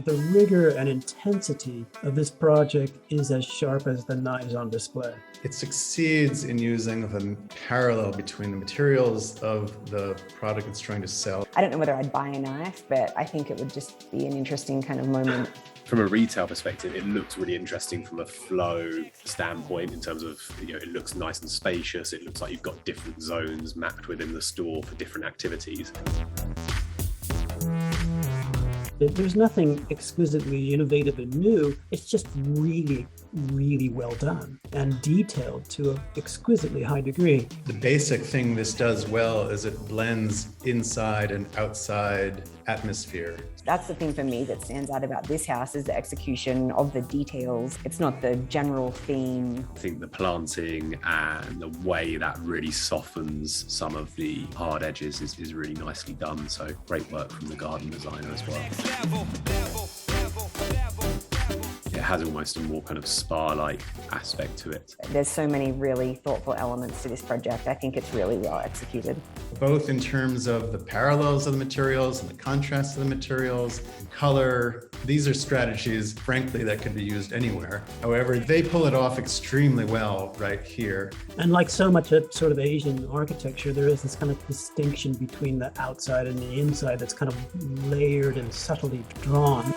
The rigor and intensity of this project is as sharp as the knives on display. It succeeds in using the parallel between the materials of the product it's trying to sell. I don't know whether I'd buy a knife, but I think it would just be an interesting kind of moment. From a retail perspective, it looks really interesting from a flow standpoint in terms of, it looks nice and spacious. It looks like you've got different zones mapped within the store for different activities. There's nothing exquisitely innovative and new. It's just really, really well done and detailed to an exquisitely high degree. The basic thing this does well is it blends inside and outside atmosphere. That's the thing for me that stands out about this house is the execution of the details. It's not the general theme. I think the planting and the way that really softens some of the hard edges is really nicely done. So great work from the garden designer as well. It has almost a more kind of spa-like aspect to it. There's so many really thoughtful elements to this project. I think it's really well executed. Both in terms of the parallels of the materials and the contrast of the materials, and color. These are strategies, frankly, that could be used anywhere. However, they pull it off extremely well right here. And like so much of sort of Asian architecture, there is this kind of distinction between the outside and the inside that's kind of layered and subtly drawn.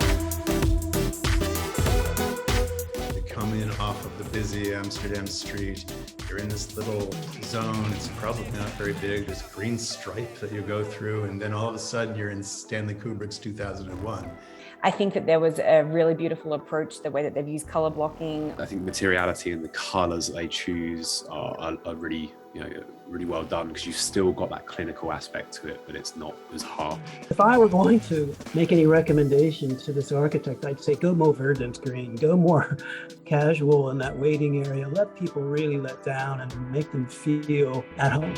Come in off of the busy Amsterdam street. You're in this little zone. It's probably not very big. There's a green stripe that you go through, and then all of a sudden you're in Stanley Kubrick's 2001. I think that there was a really beautiful approach, the way that they've used color blocking. I think materiality and the colors that they choose are really, really well done, because you've still got that clinical aspect to it, but it's not as harsh. If I were going to make any recommendation to this architect, I'd say go more verdant green, go more casual in that waiting area, let people really let down and make them feel at home.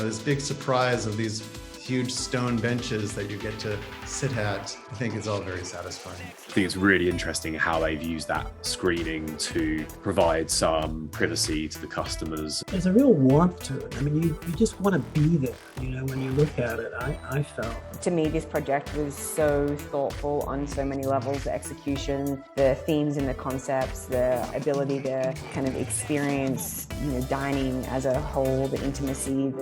This big surprise of these huge stone benches that you get to sit at, I think it's all very satisfying. I think it's really interesting how they've used that screening to provide some privacy to the customers. There's a real warmth to it. I mean, you just want to be there, when you look at it, I felt. To me, this project was so thoughtful on so many levels, the execution, the themes and the concepts, the ability to kind of experience, dining as a whole, the intimacy.